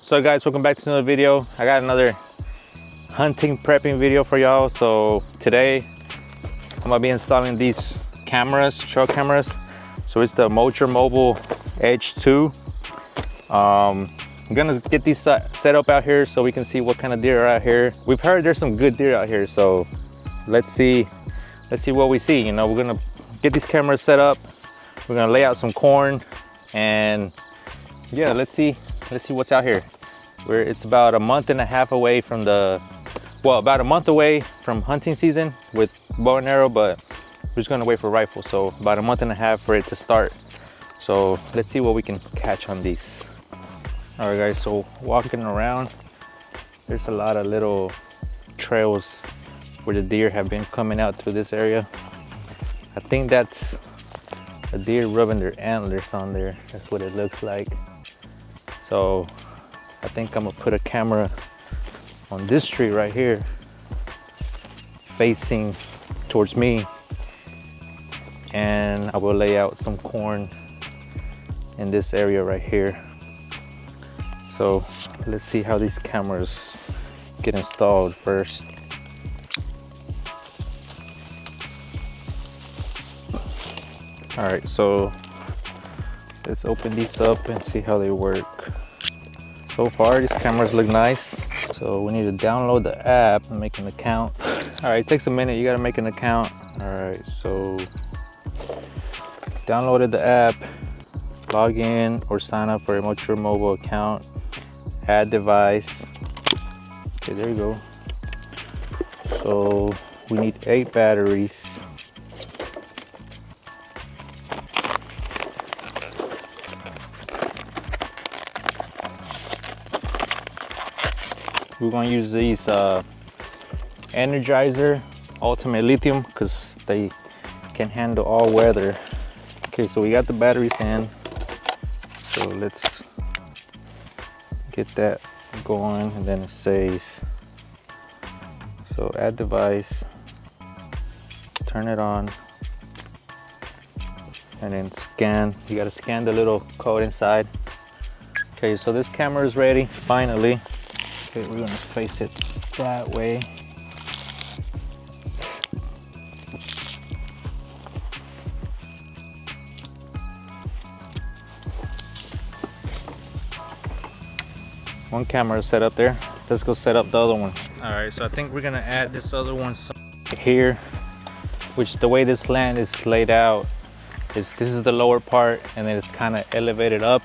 So guys, welcome back to another video. I got another hunting prepping video for y'all. So today I'm gonna be installing these cameras, trail cameras. So it's the Moultrie Mobile Edge 2. I'm gonna get these set up out here so we can see what kind of deer are out here. We've heard there's some good deer out here, so let's see what we see. You know, we're gonna get these cameras set up. We're gonna lay out some corn, and yeah, let's see what's out here. It's about a month and a half away from about a month away from hunting season with bow and arrow, but we're just gonna wait for rifle. So about a month and a half for it to start. So let's see what we can catch on these. All right guys, so walking around, there's a lot of little trails where the deer have been coming out through this area. I think that's a deer rubbing their antlers on there. That's what it looks like. So I think I'm gonna put a camera on this tree right here, facing towards me, and I will lay out some corn in this area right here. So let's see how these cameras get installed first. All right, so let's open these up and see how they work. So far, these cameras look nice. So we need to download the app and make an account. All right, it takes a minute. You gotta make an account. All right, so downloaded the app, log in or sign up for a Moultrie Mobile account, add device. Okay, there you go. So we need 8 batteries. We're gonna use these Energizer Ultimate Lithium because they can handle all weather. Okay, so we got the batteries in. So let's get that going, and then it says, so add device, turn it on, and then scan. You gotta scan the little code inside. Okay, so this camera is ready, finally. Okay, we're gonna face it that way. One camera is set up there. Let's go set up the other one. All right, so I think we're gonna add this other one here, which the way this land is laid out is this is the lower part, and then it's kind of elevated up.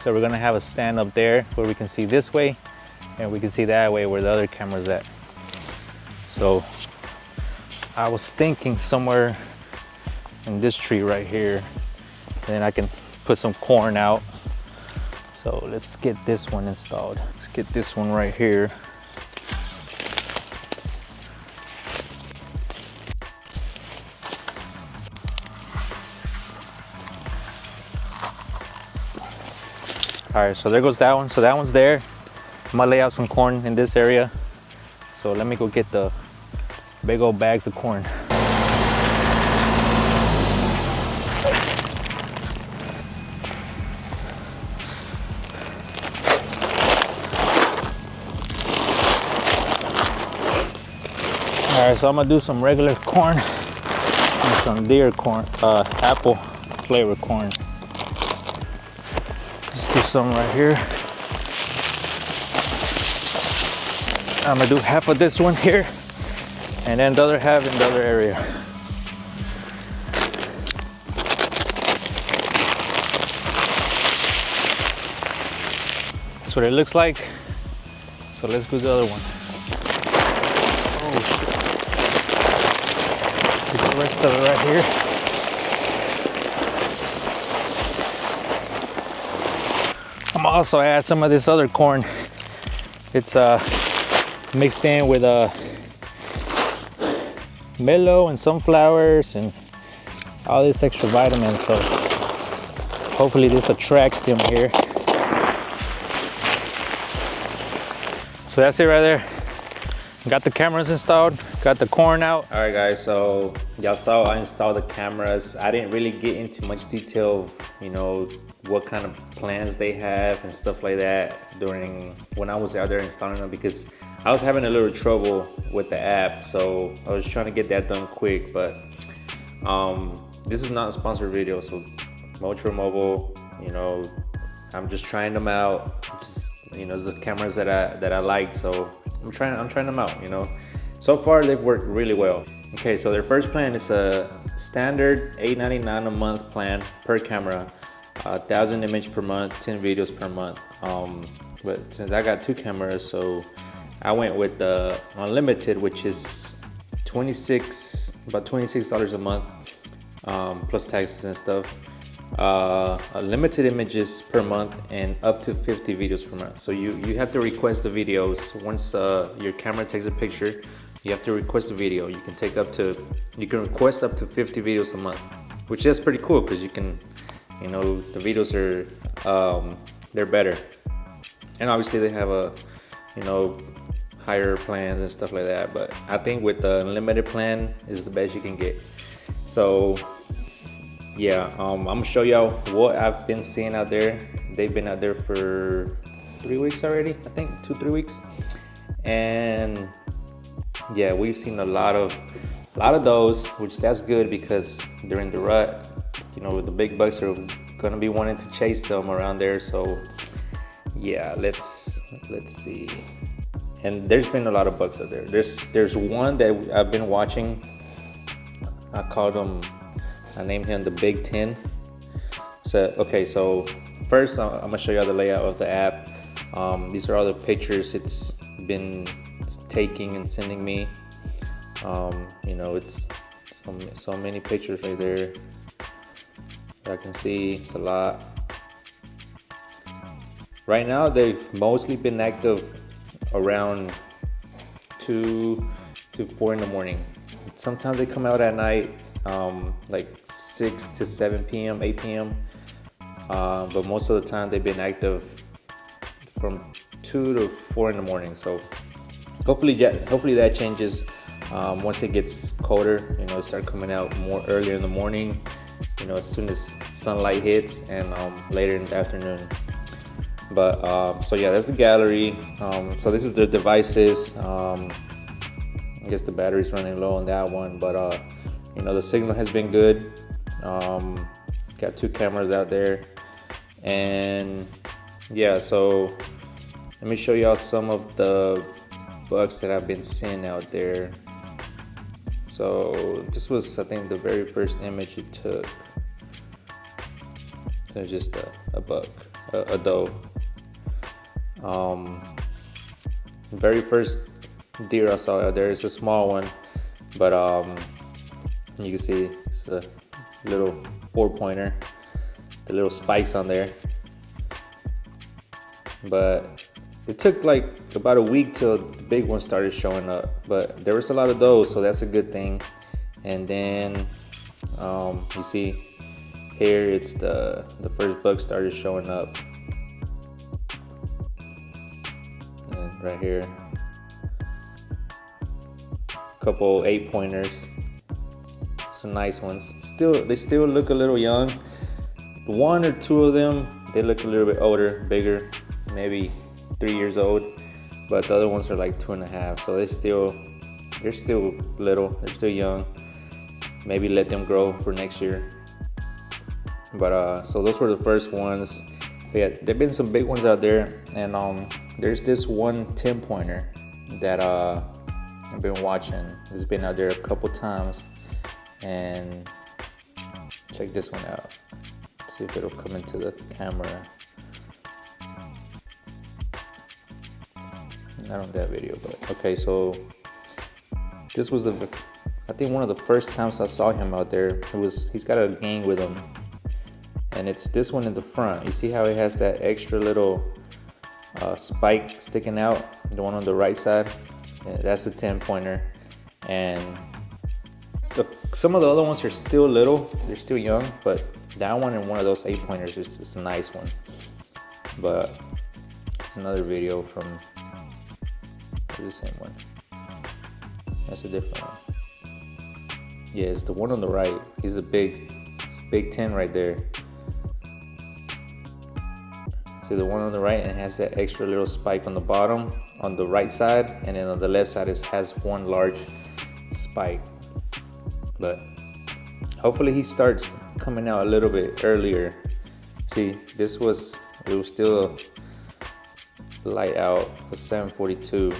So we're gonna have a stand up there where we can see this way, and we can see that way where the other camera's at. So I was thinking somewhere in this tree right here, and then I can put some corn out. So let's get this one installed. Let's get this one right here. All right, so there goes that one. So that one's there. I'm gonna lay out some corn in this area. So let me go get the big old bags of corn. All right, so I'm gonna do some regular corn and some deer corn, apple flavored corn. Just do some right here. I'm gonna do half of this one here, and then the other half in the other area. That's what it looks like. So let's do the other one. Oh shit. Get the rest of it right here. I'm gonna also add some of this other corn. It's mixed in with mellow and sunflowers and all this extra vitamins, so hopefully this attracts them here. So that's it right there. Got the cameras installed. Got the corn out. All right, guys, so y'all saw I installed the cameras. I didn't really get into much detail, you know, what kind of plans they have and stuff like that during when I was out there installing them, because I was having a little trouble with the app. So I was trying to get that done quick, but this is not a sponsored video. So Moultrie Mobile, you know, I'm just trying them out. Just, you know, the cameras that I like, so I'm trying them out, you know. So far, they've worked really well. Okay, so their first plan is a standard $8.99 a month plan per camera, 1,000 images per month, 10 videos per month. But since I got 2 cameras, so I went with the unlimited, which is about $26 a month, plus taxes and stuff. Limited images per month and up to 50 videos per month. So you have to request the videos. Once your camera takes a picture, you have to request a video. You can request up to 50 videos a month, which is pretty cool because you can, you know, the videos are they're better, and obviously they have a, you know, higher plans and stuff like that. But I think with the unlimited plan is the best you can get. So yeah, I'm gonna show y'all what I've been seeing out there. They've been out there for 3 weeks already, I think 2-3 weeks, and yeah, we've seen a lot of those, which that's good because during the rut, you know, the big bucks are gonna be wanting to chase them around there. So yeah, let's see. And there's been a lot of bucks out there. There's one that I've been watching. I named him the Big 10. So okay, so first I'm gonna show you the layout of the app. These are all the pictures it's been taking and sending me. You know, it's so many pictures right there. I can see it's a lot. Right now they've mostly been active around 2 to 4 in the morning. Sometimes they come out at night, like 6 to 7 p.m., 8 p.m. But most of the time they've been active from 2 to 4 in the morning. So hopefully that changes once it gets colder. You know, start coming out more earlier in the morning, you know, as soon as sunlight hits, and later in the afternoon. But so yeah, that's the gallery. So this is the devices. I guess the battery's running low on that one, but you know, the signal has been good. Got 2 cameras out there, and yeah, so let me show y'all some of the bugs that I've been seeing out there. So this was, I think, the very first image it took. There's just a buck, a doe. Very first deer I saw out there is a small one, but you can see it's a little 4-pointer, the little spikes on there. But it took like about a week till the big one started showing up, but there was a lot of those, so that's a good thing. And then you see here it's the first buck started showing up, and right here a couple 8-pointers, some nice ones. They still look a little young. 1 or 2 of them, they look a little bit older, bigger, maybe 3 years old, but the other ones are like 2.5. So they're still little, they're still young. Maybe let them grow for next year. But so those were the first ones. But yeah, there've been some big ones out there, and there's this one 10-pointer that I've been watching. It's been out there a couple times, and check this one out. Let's see if it'll come into the camera. Not on that video, but okay. So this was I think one of the first times I saw him out there. He's got a gang with him, and it's this one in the front. You see how it has that extra little spike sticking out, the one on the right side? Yeah, that's a 10-pointer. And some of the other ones are still little, they're still young, but that one and one of those 8-pointers is a nice one. But it's another video from the same one. That's a different one. Yeah, it's the one on the right. He's a big 10 right there. See the one on the right, and it has that extra little spike on the bottom on the right side, and then on the left side it has one large spike. But hopefully he starts coming out a little bit earlier. See, it was still light out at 7:42.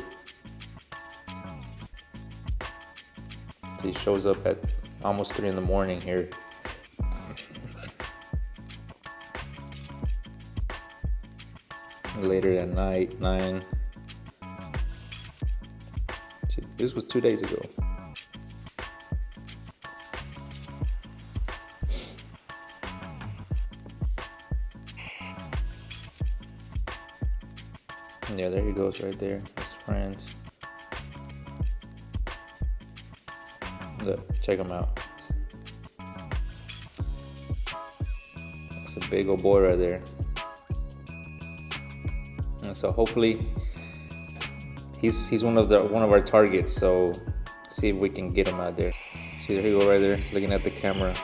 So he shows up at almost 3 in the morning here. Later that night, 9. See, this was 2 days ago. Yeah, there he goes right there. His friends. Look, check him out. That's a big old boy right there. And so hopefully he's one of our targets. So see if we can get him out there. See, there he go right there, looking at the camera.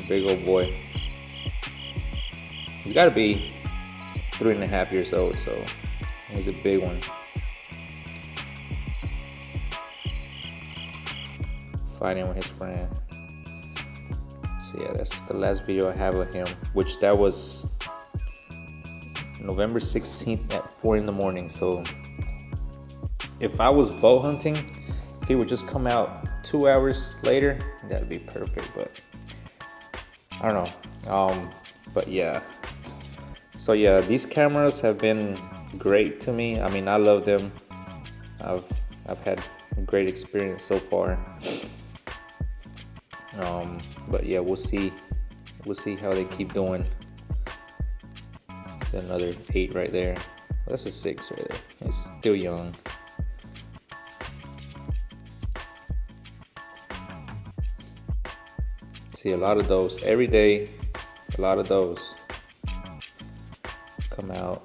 Big old boy. He's got to be 3.5 years old, so he's a big one. Fighting with his friend. So yeah, that's the last video I have of him, which that was November 16th at 4 in the morning. So if I was bow hunting, if he would just come out 2 hours later, that'd be perfect. But I don't know. But yeah. So yeah, these cameras have been great to me. I mean, I love them. I've had a great experience so far. But yeah, we'll see how they keep doing. Another 8 right there. That's a 6 right there. He's still young. See a lot of those every day. A lot of those come out.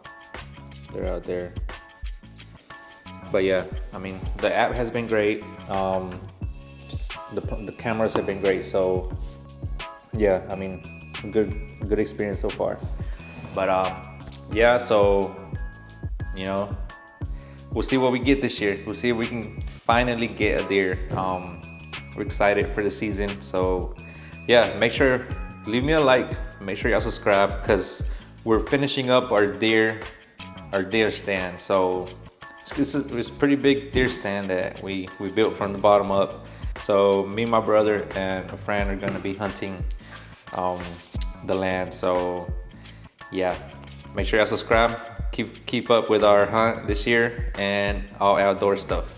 They're out there. But yeah, I mean, the app has been great. The cameras have been great. So yeah, I mean, good experience so far. But yeah, so you know, we'll see what we get this year. We'll see if we can finally get a deer. We're excited for the season. So yeah, make sure leave me a like. Make sure y'all subscribe, because we're finishing up our deer stand. So it's a pretty big deer stand that we built from the bottom up. So me, my brother, and a friend are gonna be hunting the land. So yeah, make sure y'all subscribe. Keep up with our hunt this year and all outdoor stuff.